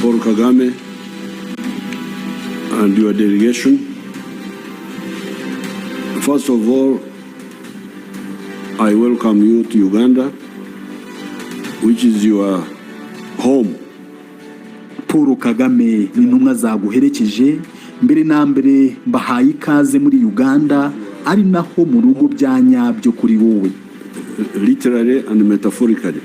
Paul Kagame and your delegation. First of all, I welcome you to Uganda, which is your home. Paul Kagame ni intumwa zaguherekeje mbere na mbere mbahaye ikaze muri Uganda ari naho mu rugo bya nyabyo kuri wowe. Literally and metaphorically.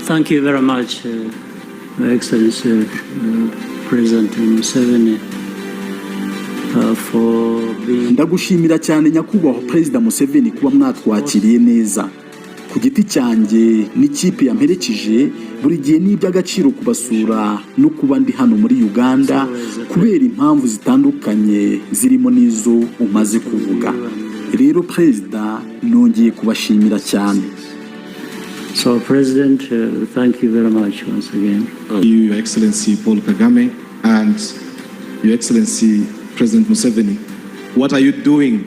Thank you very much, Your Excellency, President Museveni, for being... Ndagushimira cyane nyakubahwa Perezida Museveni kuba mwatwakiriye neza. Ku giti cyanjye n'ikipe yamperekeje buri gihe ni iby'agaciro kubasura no kuba ndi hano muri Uganda kubera impamvu zitandukanye zirimo n'izo umaze kuvuga. Rero Perezida nongeye kubashimira cyane. So, President, thank you very much once again. Your Excellency Paul Kagame and Your Excellency President Museveni, what are you doing?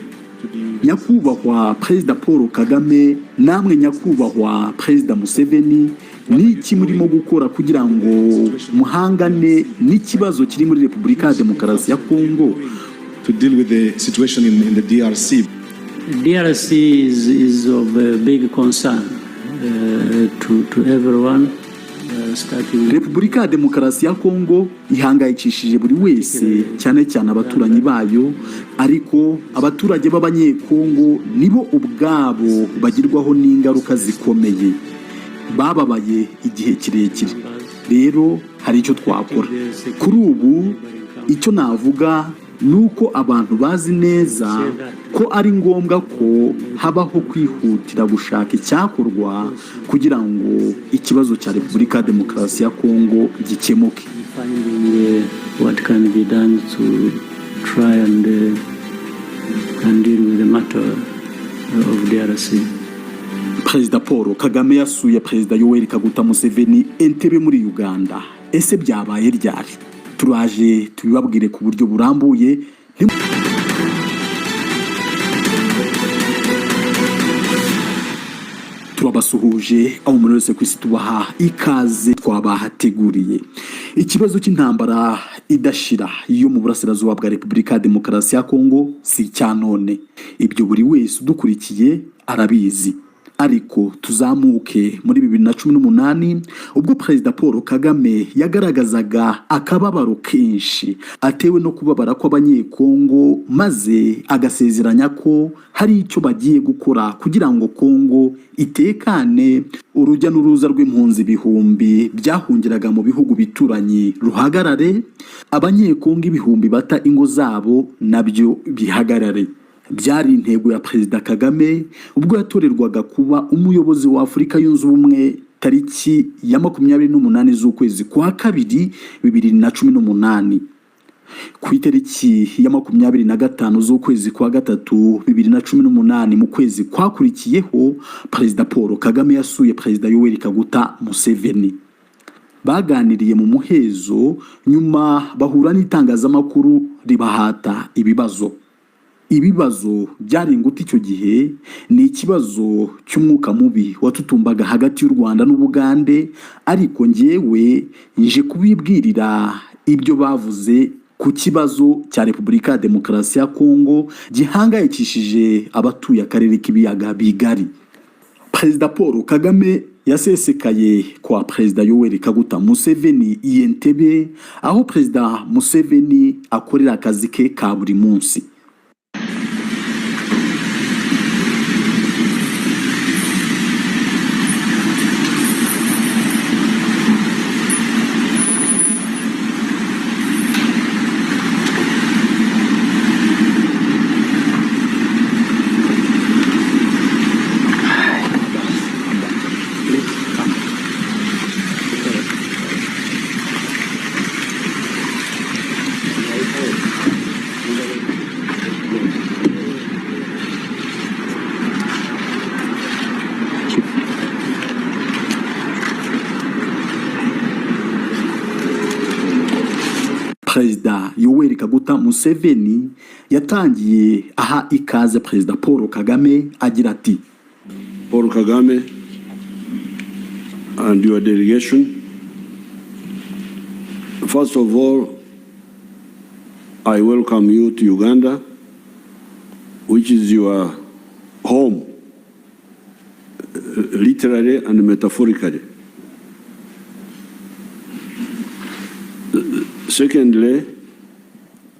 Nyakubahwa Perezida Paul Kagame namwe nyakubahwa Perezida Museveni ni iki murimo gukora kugira ngo muhangane n'ikibazo kiri muri Repubulika ya Demokarasi ya Kongo to deal with the situation in the DRC? DRC is of a big concern to everyone. Repubulika ya Demokarasi ya Kongo ihangayikishije buri wese cyane cyane abaturanyi bayo, ariko abaturage b'abanyekongo nibo ubwabo bagirwaho n'ingaruka zikomeye, bababaye igihe kirekire. Rero hari icyo twakora kuri ubu. Icyo navuga nuko abantu bazi neza ko ari ngombwa ko habaho kwihutira gushaka icyakorwa kugira ngo ikibazo cya Repubulika ya Demokarasi ya Kongo gikemuke. What can be done to try and deal with the matter of DRC. Perezida Paul Kagame yasuye Perezida Yoweri Kaguta Museveni Entebbe muri Uganda. Ese byabaye ryari? Turaje tubibabwire ku buryo burambuye. Turabasuhuje aho muri wese kwisi tubaha ikaze twabahateguriye. Ikibazo cy'intambara idashira yo mu burasirazuba bwa Repubulika ya Demokarasi ya Kongo si cyanone. Ibyo buri wese udukurikiye arabizi. Ariko tuzamuke muri 2018 ubwo Perezida Paul Kagame yagaragazaga akababaro kenshi atewe no kubabara kw'abanyekongo, maze agasezeranya ko hari icyo bagiye gukora kugira ngo Kongo itekane, urujya n'uruza rw'impunzi ibihumbi byahungiraga mu bihugu bituranyi ruhagarare, abanyekongo ibihumbi bata ingo zabo nabyo bihagarare. Byari intego ya Perezida Kagame ubwo yatorerwaga kuba umuyobozi wa Afurika yunze ubumwe tariki ya 28 z'ukwezi kwa kabiri 2018. Ku itariki ya 25 z'ukwezi kwa gatatu 2018 mu kwezi kwakurikiyeho, Perezida Paul Kagame yasuye Perezida Yoweri Kaguta Museveni. Baganiriye mu muhezo, nyuma bahura n'itangazamakuru ribahata ibibazo. Ibibazo byari inguti icyo gihe ni ikibazo cy'umwuka mubi watutumbaga hagati y'u Rwanda n'Ubugande, ariko njyewe nje kubibwirira ibyo bavuze ku kibazo cya Repubulika ya Demokarasi ya Kongo gihangayikishije abatuye akarere k'ibiyaga bigari. Perezida Paul Kagame yasesekaye kwa Perezida Yoweri Kaguta Museveni Entebbe, aho Perezida Museveni akorera akazi ke ka buri munsi. Perezida Yoweri Kaguta Museveni yatangiye aha ikaze Perezida Paul Kagame agira ati: Paul Kagame and your delegation, first of all, I welcome you to Uganda, which is your home, literally and metaphorically. Secondly,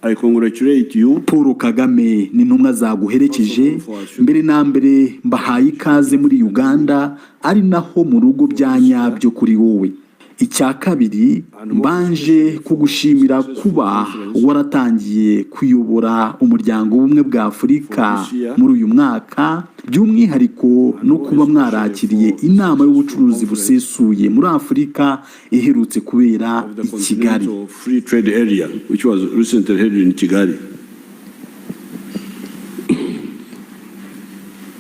I congratulate you. Paul Kagame ni intumwa zaguherekeje, mbere na mbere mbahaye ikaze muri Uganda, ari naho mu rugo bya nyabyo kuri wowe. Icya kabiri, mbanje kugushimira kuba waratangiye kuyobora umuryango w'ubumwe bwa Afurika muri uyu mwaka, by'umwihariko no kuba mwarakiriye inama y'ubucuruzi busesuye muri Afurika iherutse kubera i Kigali. Free trade area, which was recently held in Kigali.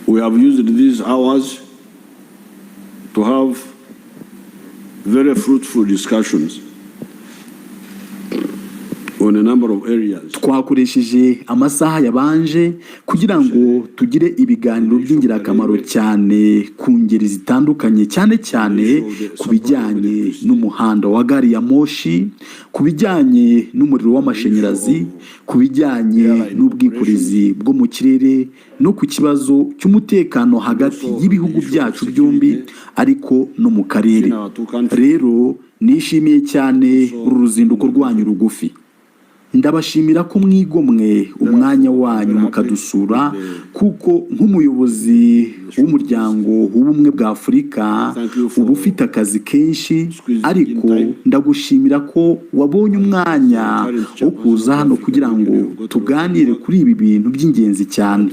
We have used these hours to have very fruitful discussions on a number of areas. Twakoresheje amasaha yabanje kugira ngo tugire ibiganiro by'ingirakamaro cyane ku ngeri zitandukanye, cyane cyane ku bijyanye n'umuhanda wa gari ya moshi, ku bijyanye n'umuriro w'amashanyarazi, ku bijyanye n'ubwikorezi bwo mu kirere, no ku kibazo cy'umutekano hagati y'ibihugu byacu byombi ariko no mu karere. Rero nishimiye cyane uru ruzinduko rwanyu rugufi. Ndabashimira ko mwigomwe umwanya wanyu mukadusura, kuko nk'umuyobozi w'umuryango w'ubumwe bwa Afurika uba ufite akazi kenshi, ariko ndagushimira ko wabonye umwanya wo kuza hano kugira ngo tuganire kuri ibi bintu by'ingenzi cyane.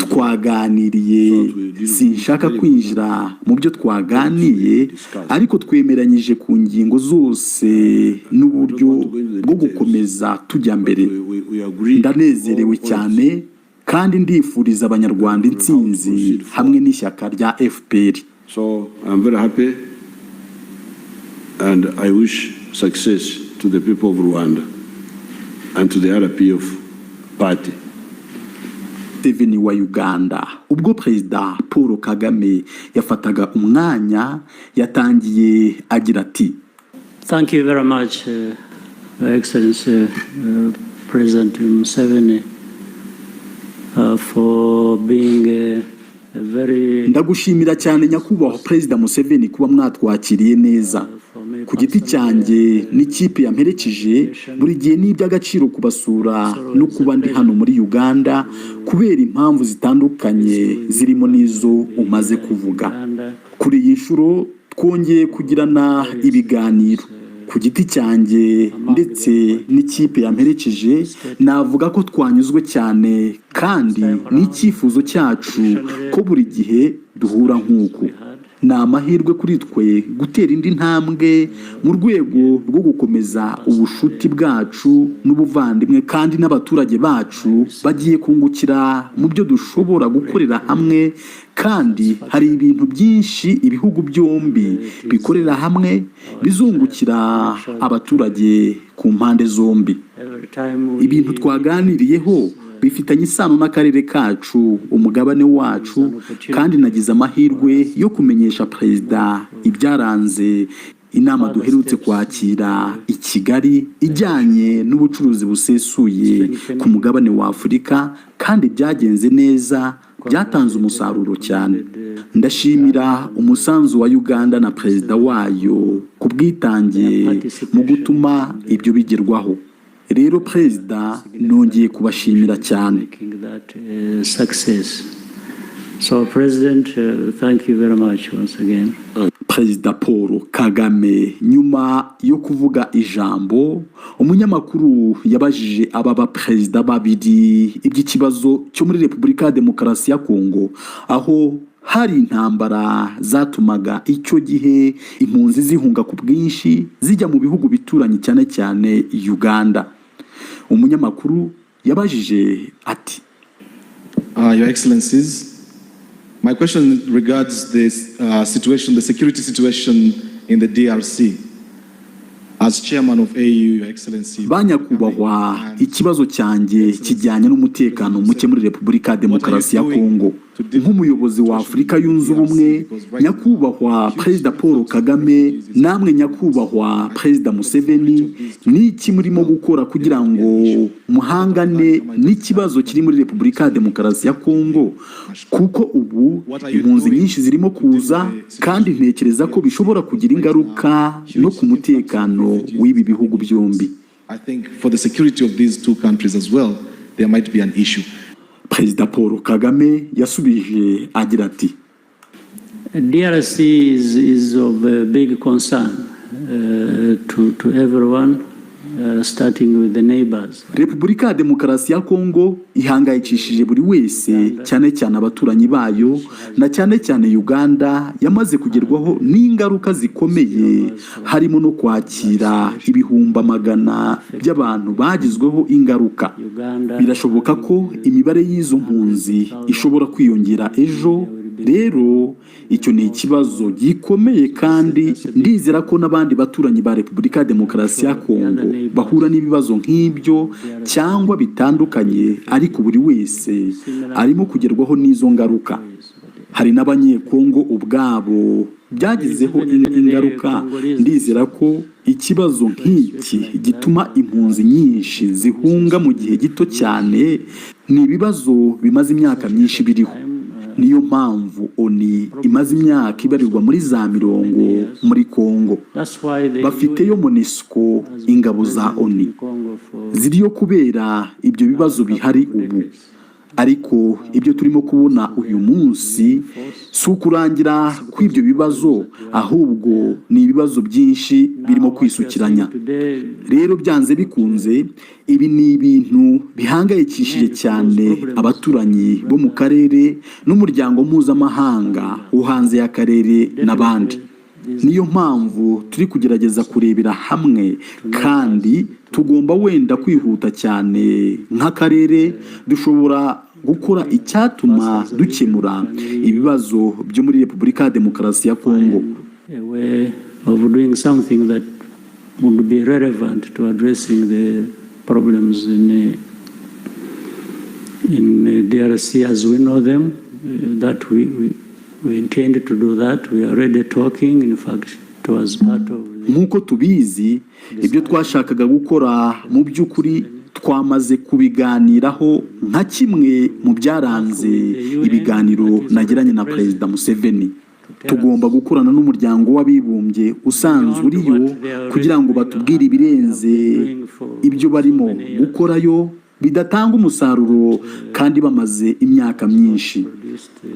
Twaganiriye, sinshaka kwinjira mu byo twaganiye, ariko twemeranyije ku ngingo zose n'uburyo bwo gukomeza tujya mbere. Ndanezerewe cyane kandi ndifuriza abanyarwanda intsinzi hamwe n'ishyaka rya FPR. So I'm very happy and I wish success to the people of Rwanda and to the RPF party. Museveni wa Uganda, ubwo Perezida Paul Kagame yafataga umwanya, yatangiye agira ati: Thank you very much, Your Excellency President Museveni, for being a very... Ndagushimira cyane nyakubahwa Perezida Museveni kuba mwatwakiriye neza. Ku giti cyanjye n'ikipe yamperekeje, buri gihe ni iby'agaciro kubasura no kuba ndi hano muri Uganda kubera impamvu zitandukanye zirimo n'izo umaze kuvuga. Kuri iyi nshuro twongeye kugirana ibiganiro. Ku giti cyanjye ndetse n'ikipe yamperekeje, navuga ko twanyuzwe cyane kandi n'icyifuzo cyacu ko buri gihe duhura nk'uku. Ni amahirwe kuri twe gutera indi ntambwe mu rwego rwo gukomeza ubushuti bwacu n'ubuvandimwe, kandi n'abaturage bacu bagiye kungukira mu byo dushobora gukorera hamwe, kandi hari ibintu byinshi ibihugu byombi bikorera hamwe bizungukira abaturage ku mpande zombi. Ibintu twaganiriyeho bifitanye isano n'akarere kacu, umugabane wacu, kandi nagize amahirwe yo kumenyesha Perezida ibyaranze inama duherutse kwakira i Kigali ijyanye n'ubucuruzi busesuye ku mugabane wa Afurika, kandi byagenze neza, byatanze umusaruro cyane. Ndashimira umusanzu wa Uganda na Perezida wayo ku bwitange mu gutuma ibyo bigerwaho. Rero Perezida, nongeye kubashimira cyane. So President, thank you very much once again. Perezida Paul Kagame nyuma yo kuvuga ijambo, umunyamakuru yabajije aba baperezida babiri iby'ikibazo cyo muri Repubulika ya Demokarasi ya Kongo, aho hari intambara zatumaga icyo gihe impunzi zihunga ku bwinshi zijya mu bihugu bituranye, cyane cyane Uganda. Umunyamakuru yabajije ati: Your Excellencies, my question regards this situation, the security situation in the DRC. As chairman of AU, Your Excellency, banyakubahwa, ikibazo cyanjye kijyanye n'umutekano muke muri Repubulika ya Demokarasi ya Kongo. Nk'umuyobozi wa Afurika yunze ubumwe, nyakubahwa Perezida Paul Kagame, namwe nyakubahwa Perezida Museveni, n'iki murimo gukora kugira ngo muhangane n'ikibazo kiri muri Repubulika ya Demokarasi ya Kongo, kuko ubu impunzi nyinshi zirimo kuza kandi ntekereza ko bishobora kugira ingaruka no ku mutekano w'ibi bihugu byombi. I think for the security of these two countries as well, there might be an issue. Perezida Paul Kagame yasubije agira ati, DRC is of a big concern to everyone, starting with the neighbors. Repubulika ya Demokarasi ya Kongo ihangayikishije buri wese, cyane cyane abaturanyi bayo, na cyane cyane Uganda yamaze kugerwaho n'ingaruka zikomeye, harimo no kwakira ibihumbi magana by'abantu bagizweho ingaruka. Birashoboka ko imibare y'izo mpunzi ishobora kwiyongera ejo. Rero icyo ni ikibazo gikomeye, kandi ndizera ko n'abandi baturanyi ba Repubulika ya Demokarasi ya Kongo bahura n'ibibazo nk'ibyo cyangwa bitandukanye, ariko buri wese arimo kugerwaho n'izo ngaruka. Hari n'abanyekongo ubwabo byagizeho ingaruka. Ndizera ko ikibazo nk'iki gituma impunzi nyinshi zihunga mu gihe gito cyane. Ni ibibazo bimaze imyaka myinshi biriho. Niyo mpamvu ONU imaze imyaka ibarirwa muri za 40 muri Kongo. Bafiteyo MONUSCO, ingabo za ONU ziriyo kubera ibyo bibazo bihari ubu. Ariko ibyo turimo kubona uyu munsi si ukurangira kw'ibyo bibazo, ahubwo ni ibibazo byinshi birimo kwisukiranya. Rero byanze bikunze, ibi ni ibintu bihangayikishije cyane abaturanyi bo mu karere n'umuryango mpuzamahanga wo hanze y'akarere n'abandi. Niyo mpamvu turi kugerageza kurebera hamwe, kandi tugomba wenda kwihuta cyane. Nk'akarere dushobora gukora icyatuma dukemura ibibazo byo muri Repubulika ya Demokarasi ya Kongo. A way of doing something that would be relevant to addressing the problems in DRC as we know them, that we intend to do that. We are already talking. In fact, it was part of nk'uko tubizi, ibyo twashakaga gukora mu by'ukuri twamaze kubiganiraho nka kimwe mu byaranze ibiganiro nagiranye na Perezida Museveni. Tugomba gukorana n'umuryango w'abibumbye usanzwe uriyo kugira ngo batubwire ibirenze ibyo barimo gukorayo bidatanga umusaruro kandi bamaze imyaka myinshi.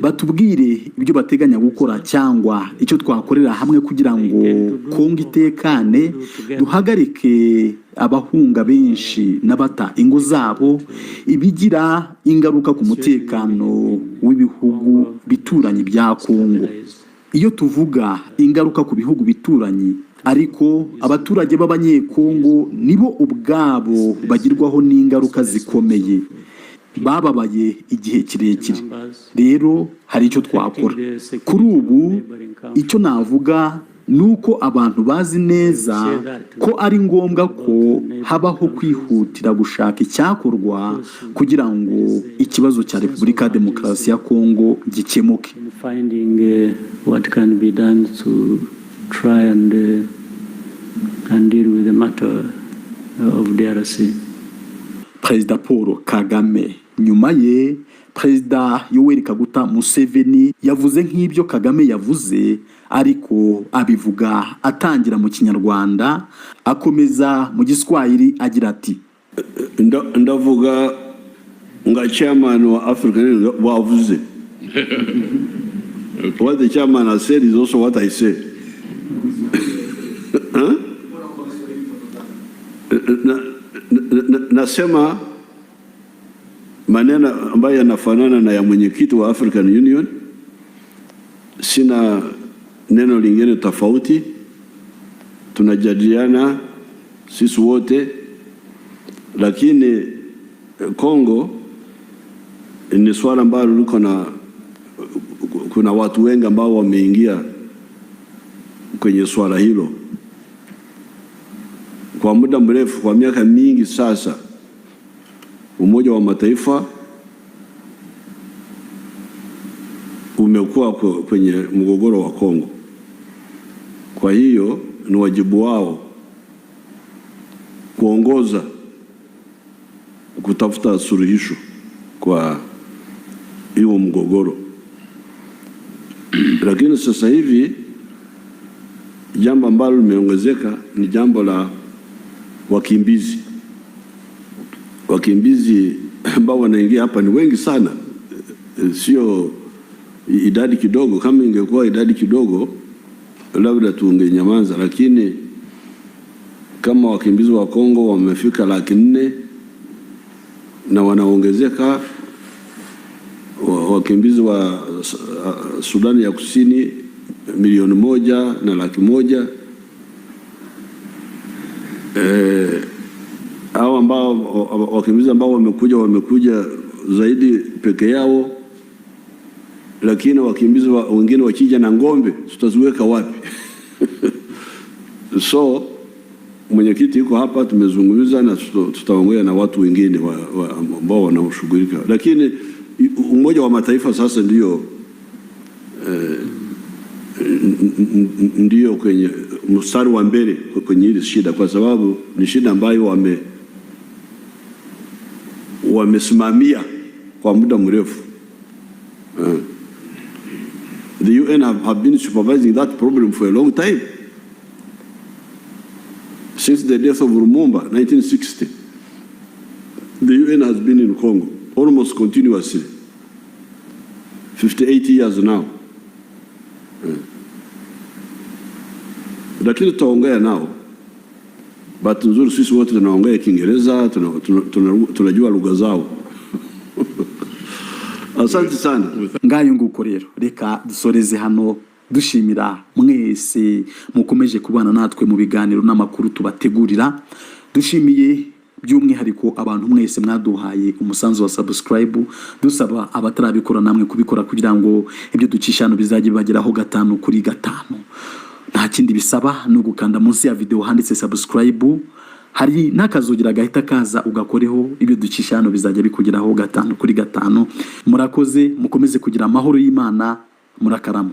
Batubwire ibyo bateganya gukora cyangwa icyo twakorera hamwe kugira ngo Kongo itekane, duhagarike abahunga benshi n'abata ingo zabo, ibigira ingaruka ku mutekano w'ibihugu bituranye bya Kongo. Iyo tuvuga ingaruka ku bihugu bituranye, ariko abaturage b'abanyekongo nibo ubwabo bagirwaho n'ingaruka zikomeye, bababaye igihe kirekire. Rero hari icyo twakora. Kuri ubu icyo navuga nuko abantu bazi neza ko ari ngombwa ko habaho kwihutira gushaka icyakorwa kugira ngo ikibazo cya Repubulika ya Demokarasi ya Kongo gikemuke. What can be done to try and deal with the matter of DRC. Perezida Paul Kagame. Nyuma ye, Perezida Yoweri Kaguta Museveni yavuze nk'ibyo Kagame yavuze, ariko abivuga atangira mu Kinyarwanda, akomeza mu Giswahili agira ati, ndavuga nga chairman wa African wavuze. What the chairman has said is also what I say. Nasema maneno ambayo yanafanana na ya mwenyekiti wa African Union. Sina neno lingine tofauti. Tunajadiliana sisi wote, lakini Kongo ni swala ambalo liko na kuna watu wengi ambao wameingia kwenye swala hilo. Kwa muda mrefu, kwa miaka mingi sasa, Umoja wa Mataifa umekuwa kwenye mgogoro wa Kongo. Kwa hiyo ni wajibu wao kuongoza kutafuta suluhisho kwa hiyo mgogoro. Lakini sasa hivi jambo ambalo limeongezeka ni jambo la wakimbizi. Wakimbizi ambao wanaingia hapa ni wengi sana, sio idadi kidogo. Kama ingekuwa idadi kidogo labda tungenyamaza, lakini kama wakimbizi wa Kongo wamefika 400,000 na wanaongezeka, wakimbizi wa Sudani ya Kusini 1,100,000. Hao ambao wakimbizi ambao wamekuja zaidi peke yao, lakini wakimbizi wengine wakija na ng'ombe tutaziweka wapi? So mwenyekiti yuko hapa, tumezungumza na tutaongea na watu wengine ambao wanaoshughulika, lakini Umoja wa Mataifa sasa ndio kwenye mstari wa mbele kwenye hili shida, kwa sababu ni shida ambayo wamesimamia kwa muda mrefu. The UN have been supervising that problem for a long time. Since the death of Lumumba, 1960, the UN has been in Congo almost continuously. 58 years now. Lakini tutaongea nao. Bahati nzuri sisi wote tunaongea Kiingereza, tunajua lugha zao. Asante sana. Ngayo nguko rero, reka dusoreze hano dushimira mwese mukomeje kubana natwe mu biganiro n'amakuru tubategurira. Dushimiye by'umwihariko abantu mwese mwaduhaye umusanzu wa subscribe, dusaba abatarabikora namwe kubikora kugira ngo ibyo ducishano bizajye bageraho 5 kuri 5. Nta kindi bisaba no gukanda munsi ya video handitse subscribe, hari n'akazogira gahita kaza ugakoreho, ibyo ducishano bizajya bikugeraho 5 kuri 5. Murakoze, mukomeze kugira amahoro y'Imana, murakarama.